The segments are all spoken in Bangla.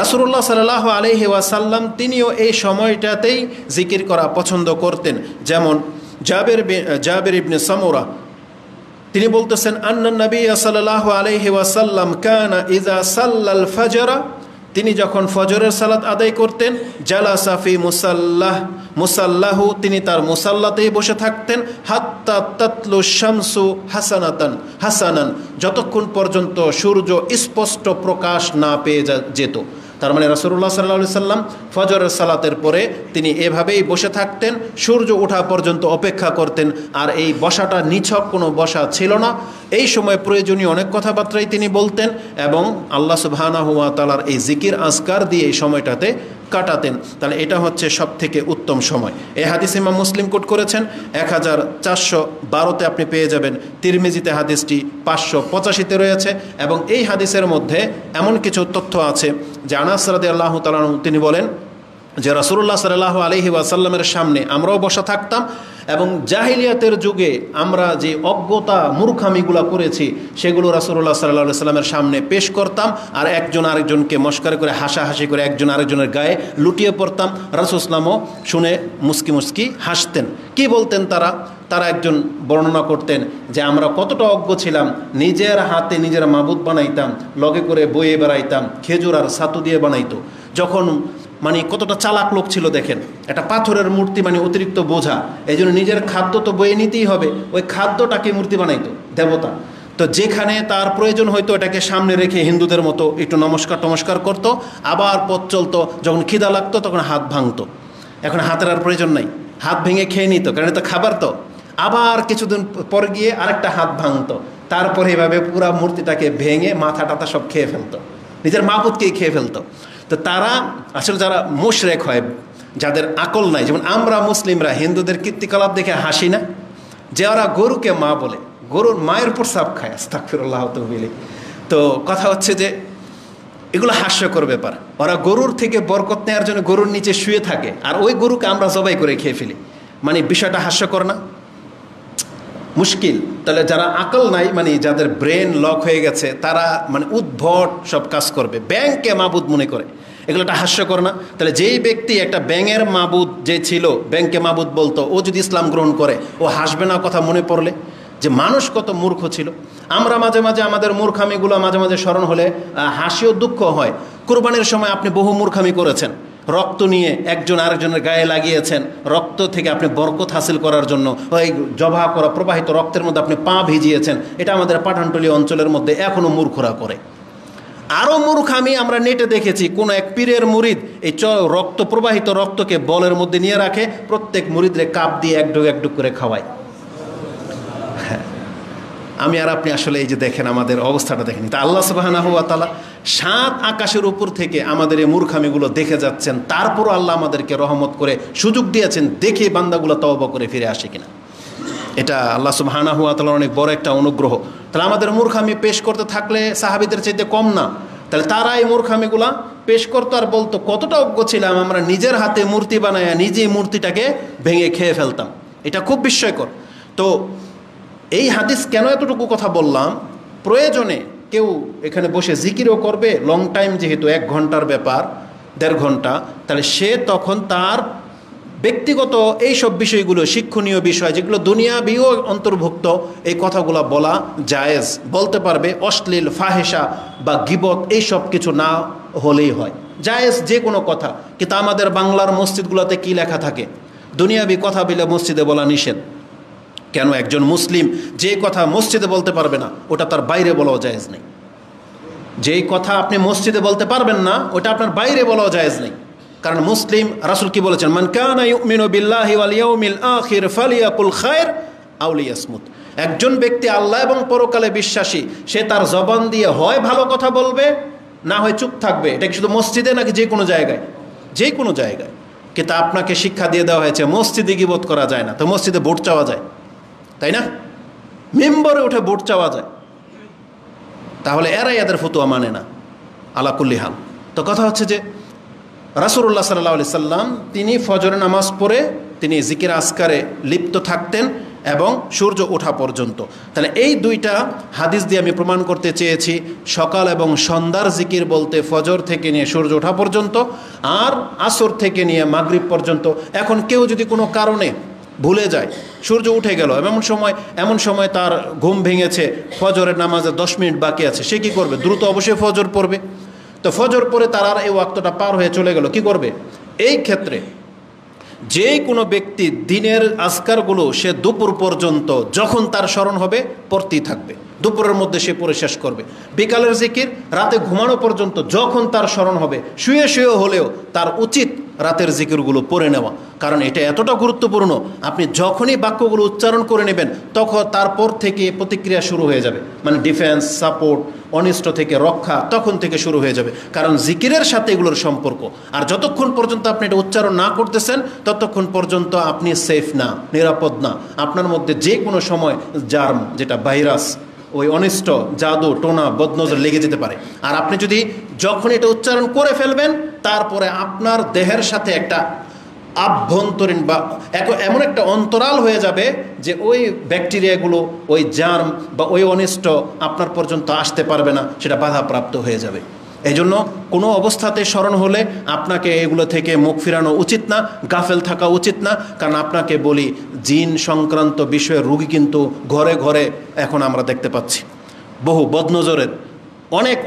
রাসূলুল্লাহ সাল্লাল্লাহু আলাইহি ওয়াসাল্লাম তিনিও এই সময়টাতেই জিকির করা পছন্দ করতেন। যেমন জাবের ইবনে সামুরা তিনি বলতেছেন, আন্না নবী সাল্লাল্লাহু আলাইহি ওয়াসাল্লাম কানা ইযা সাল্লাল ফাজরা, তিনি যখন ফজরের সালাত আদায় করতেন, জালাসা ফি মুসাল্লাহু, তিনি তার মুসাল্লাতেই বসে থাকতেন, হাত্তা তাতলু শামসু হাসানান, যতক্ষণ পর্যন্ত সূর্য স্পষ্ট প্রকাশ না পেয়ে যেত। তার মানে রাসূলুল্লাহ সাল্লাল্লাহু আলাইহি সাল্লাম ফজরের সালাতের পরে তিনি এভাবেই বসে থাকতেন, সূর্য ওঠা পর্যন্ত অপেক্ষা করতেন। আর এই বসাটা নিছক কোনো বসা ছিল না, এই সময় প্রয়োজনীয় অনেক কথাবার্তাই তিনি বলতেন এবং আল্লাহ সুবহানাহু ওয়া তাআলার এই জিকির আজকার দিয়ে এই সময়টাতে কাটাতেন। তাহলে এটা হচ্ছে সব থেকে উত্তম সময়। এই হাদিস ইমাম মুসলিম কোট করেছেন, 1412-তে আপনি পেয়ে যাবেন। তিরমিজিতে হাদিসটি 585-তে রয়েছে এবং এই হাদিসের মধ্যে এমন কিছু তথ্য আছে যে আনাস রাদিয়াল্লাহু তাআলা তিনি বলেন যে রাসূলুল্লাহ সাল্লাল্লাহু আলাইহি ওয়াসাল্লামের সামনে আমরাও বসা থাকতাম এবং জাহিলিয়াতের যুগে আমরা যে অজ্ঞতা মূর্খামিগুলো করেছি সেগুলো রাসূলুল্লাহ সাল্লাল্লাহু আলাইহি ওয়াসাল্লামের সামনে পেশ করতাম আর একজন আরেকজনকে মস্করা করে হাসাহাসি করে একজন আরেকজনের গায়ে লুটিয়ে পড়তাম। রাসূল সাল্লাল্লাহু শুনে মুস্কি মুস্কি হাসতেন। কি বলতেন তারা একজন বর্ণনা করতেন যে আমরা কতটা অজ্ঞ ছিলাম, নিজের হাতে নিজের মাবুদ বানাইতাম, লগে করে বয়ে বেড়াইতাম, খেজুর আর ছাতু দিয়ে বানাইতো। যখন মানে কতটা চালাক লোক ছিল দেখেন, একটা পাথরের মূর্তি মানে অতিরিক্ত বোঝা, এই জন্য নিজের খাদ্য তো বয়ে নিতেই হবে, ওই খাদ্যটাকে মূর্তি বানাইতো দেবতা। তো যেখানে তার প্রয়োজন হয়তো এটাকে সামনে রেখে হিন্দুদের মতো একটু নমস্কার করতো, আবার পথ চলতো, যখন খিদা লাগতো তখন হাত ভাঙতো। এখন হাতের আর প্রয়োজন নাই, হাত ভেঙে খেয়ে নিত, কারণ এটা খাবার তো। আবার কিছুদিন পর গিয়ে আরেকটা হাত ভাঙতো, তারপরে এভাবে পুরা মূর্তিটাকে ভেঙে মাথা টাথা সব খেয়ে ফেলতো, নিজের মাবুদকেই খেয়ে ফেলতো। তো তারা আসলে যারা মুশরিক হয়, যাদের আকল নাই, যেমন আমরা মুসলিমরা হিন্দুদের কীর্তিকলাপ দেখে হাসি না, যে ওরা গরুকে মা বলে, গরুর মায়ের প্রস্রাব খায়, আস্তাগফিরুল্লাহ তাআলা। তো কথা হচ্ছে যে এগুলো হাস্যকর ব্যাপার। ওরা গরুর থেকে বরকত নেওয়ার জন্য গরুর নিচে শুয়ে থাকে আর ওই গরুকে আমরা জবাই করে খেয়ে ফেলি। মানে বিষয়টা হাস্যকর না? মুশকিল। তাহলে যারা আকল নাই, মানে যাদের ব্রেন লক হয়ে গেছে, তারা মানে উদ্ভট সব কাজ করবে, ব্যাংকে মাবুদ মনে করে। এগুলোটা হাস্যকর না? তাহলে যেই ব্যক্তি একটা ব্যাঙের মাবুদ যে ছিল, ব্যাংকে মাবুদ বলতো, ও যদি ইসলাম গ্রহণ করে ও হাসবে না কথা মনে পড়লে? যে মানুষ কত মূর্খ ছিল। আমরা মাঝে মাঝে আমাদের মূর্খামিগুলো মাঝে মাঝে স্মরণ হলে হাসিও দুঃখ হয়। কুরবানির সময় আপনি বহু মূর্খামি করেছেন, রক্ত নিয়ে একজন আরেকজনের গায়ে লাগিয়েছেন, রক্ত থেকে আপনি বরকত হাসিল করার জন্য ওই জবা করা প্রবাহিত রক্তের মধ্যে আপনি পা ভিজিয়েছেন। এটা আমাদের পাঠানটলি অঞ্চলের মধ্যে এখনও মূর্খরা করে। আরও মূর্খামি আমরা নেটে দেখেছি, কোনো এক পীরের মুরিদ এই রক্ত প্রবাহিত রক্তকে বলের মধ্যে নিয়ে রাখে, প্রত্যেক মুরিদরে কাপ দিয়ে একডুক করে খাওয়ায়। হ্যাঁ, আমি আর আপনি আসলে এই যে দেখেন আমাদের অবস্থাটা দেখেন। তা আল্লাহ সুবহানাহু ওয়া তাআলা 7 আকাশের উপর থেকে আমাদের এই মূর্খামিগুলো দেখে যাচ্ছেন, তারপরও আল্লাহ আমাদেরকে রহমত করে সুযোগ দিয়েছেন, দেখে বান্দাগুলো তওবা করে ফিরে আসে কিনা। এটা আল্লাহ সুবহানাহু ওয়া তাআলার অনেক বড় একটা অনুগ্রহ। তাহলে আমাদের মূর্খামি পেশ করতে থাকলে সাহাবীদের চাইতে কম না। তাহলে তারা এই মূর্খামিগুলা পেশ করতো আর বলতো কতটা অজ্ঞ ছিলাম আমরা, নিজের হাতে মূর্তি বানায়া নিজেই মূর্তিটাকে ভেঙে খেয়ে ফেলতাম। এটা খুব বিস্ময়কর। তো এই হাদিস কেন এতটুকু কথা বললাম, প্রয়োজনে কেউ এখানে বসে জিকিরও করবে, লং টাইম যেহেতু 1 ঘন্টার ব্যাপার, 1.5 ঘন্টা, তাহলে সে তখন তার ব্যক্তিগত এইসব বিষয়গুলো, শিক্ষণীয় বিষয় যেগুলো দুনিয়াবিও অন্তর্ভুক্ত, এই কথাগুলো বলা জায়েজ, বলতে পারবে। অশ্লীল, ফাহেসা বা গিবত এইসব কিছু না হলেই হয়, জায়েজ যে কোনো কথা। কিন্তু আমাদের বাংলার মসজিদগুলোতে কি লেখা থাকে? দুনিয়াবি কথা বলে মসজিদে বলা নিষেধ। কেন? একজন মুসলিম যে কথা মসজিদে বলতে পারবে না, ওটা তার বাইরে বলাও জায়েজ নেই। যেই কথা আপনি মসজিদে বলতে পারবেন না, ওটা আপনার বাইরে বলাও জায়েজ নেই। কারণ মুসলিম, রাসূল কি বলেছেন? মান কানা ইউমিনু বিল্লাহি ওয়াল ইয়াউমিল আখির ফালিয়াকুল খায়র আও লিয়াসমুত। একজন ব্যক্তি আল্লাহ এবং পরকালে বিশ্বাসী, সে তার জবান দিয়ে হয় ভালো কথা বলবে, না হয় চুপ থাকবে। এটা কি শুধু মসজিদে নাকি যে কোনো জায়গায়? যে কোনো জায়গায়। কিন্তু আপনাকে শিক্ষা দিয়ে দেওয়া হয়েছে মসজিদে গীবত করা যায় না, তো মসজিদে ভোট চাওয়া যায়, তাই না? মেম্বরে উঠে ভোট চাওয়া যায়। তাহলে এরাই এদের ফতোয়া মানে না, আলা কুল্লি হাল। তো কথা হচ্ছে যে রাসূলুল্লাহ সাল্লাল্লাহু আলাইহি সাল্লাম তিনি ফজরের নামাজ পড়ে তিনি জিকির আসকারে লিপ্ত থাকতেন এবং সূর্য ওঠা পর্যন্ত। তাহলে এই দুইটা হাদিস দিয়ে আমি প্রমাণ করতে চেয়েছি সকাল এবং সন্ধ্যার জিকির বলতে ফজর থেকে নিয়ে সূর্য ওঠা পর্যন্ত, আর আসর থেকে নিয়ে মাগরিব পর্যন্ত। এখন কেউ যদি কোনো কারণে ভুলে যায়, সূর্য উঠে গেল, এমন সময় তার ঘুম ভেঙেছে, ফজরের নামাজে 10 মিনিট বাকি আছে, সে কি করবে? দ্রুত অবশ্যই ফজর পড়বে। তো ফজর পরে তার আর এই ওয়াক্তটা পার হয়ে চলে গেল, কি করবে? এই ক্ষেত্রে যে কোনো ব্যক্তি দিনের আজকারগুলো সে দুপুর পর্যন্ত যখন তার স্মরণ হবে পড়তেই থাকবে, দুপুরের মধ্যে সে পড়ে শেষ করবে। বিকালের জিকির রাতে ঘুমানো পর্যন্ত যখন তার স্মরণ হবে, শুয়ে শুয়ে হলেও তার উচিত রাতের জিকিরগুলো পড়ে নেওয়া, কারণ এটা এতটা গুরুত্বপূর্ণ। আপনি যখনই বাক্যগুলো উচ্চারণ করে নেবেন তখন তারপর থেকে প্রতিক্রিয়া শুরু হয়ে যাবে, মানে ডিফেন্স, সাপোর্ট, অনিষ্ট থেকে রক্ষা তখন থেকে শুরু হয়ে যাবে, কারণ জিকিরের সাথে এগুলোর সম্পর্ক। আর যতক্ষণ পর্যন্ত আপনি এটা উচ্চারণ না করতেছেন ততক্ষণ পর্যন্ত আপনি সেফ না, নিরাপদ না। আপনার মধ্যে যে কোনো সময় জার্ম, যেটা ভাইরাস, ওই অনিষ্ট, জাদু টোনা, বদনজর লেগে যেতে পারে। আর আপনি যদি যখন এটা উচ্চারণ করে ফেলবেন তারপরে আপনার দেহের সাথে একটা আভ্যন্তরীণ বা এমন একটা অন্তরাল হয়ে যাবে যে ওই ব্যাকটেরিয়াগুলো, ওই জার্ম বা ওই অনিষ্ট আপনার পর্যন্ত আসতে পারবে না, সেটা বাধাপ্রাপ্ত হয়ে যাবে। এই জন্য কোনো অবস্থাতে স্মরণ হলে আপনাকে এগুলো থেকে মুখ ফিরানো উচিত না, গাফেল থাকা উচিত না। কারণ আপনাকে বলি, জিন সংক্রান্ত বিষয়ের রোগী কিন্তু ঘরে ঘরে এখন আমরা দেখতে পাচ্ছি। বহু বদনজরের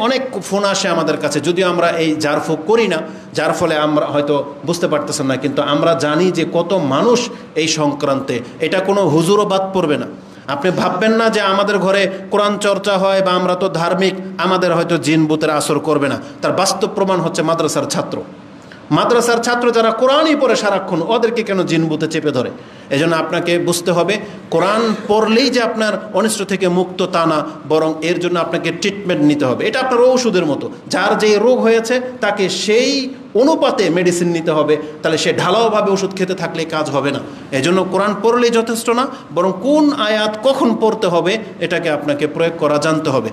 অনেক ফোন আসে আমাদের কাছে, যদিও আমরা এই জারফুক করি না, যার ফলে আমরা হয়তো বুঝতে পারতেছেন না, কিন্তু আমরা জানি যে কত মানুষ এই সংক্রান্তে। এটা কোনো হুজুরও বাদ পড়বে না। আপনি ভাববেন না যে আমাদের ঘরে কোরআন চর্চা হয় বা আমরা তো ধার্মিক, আমাদের হয়তো জিন ভূতের আসর করবে না। তার বাস্তব প্রমাণ হচ্ছে মাদ্রাসার ছাত্র যারা কোরআনই পড়ে সারাক্ষণ, ওদেরকে কেন জিন ভূতে চেপে ধরে? এজন্য আপনাকে বুঝতে হবে, কোরআন পড়লেই যে আপনার অনিষ্ট থেকে মুক্ত তা না, বরং এর জন্য আপনাকে ট্রিটমেন্ট নিতে হবে। এটা আপনার ঔষধের মতো, যার যে রোগ হয়েছে তাকে সেই অনুপাতে মেডিসিন নিতে হবে, তাহলে সে ঢালাওভাবে ওষুধ খেতে থাকলে কাজ হবে না। এজন্য কোরআন পড়লেই যথেষ্ট না, বরং কোন আয়াত কখন পড়তে হবে এটাকে আপনাকে প্রয়োগ করা জানতে হবে।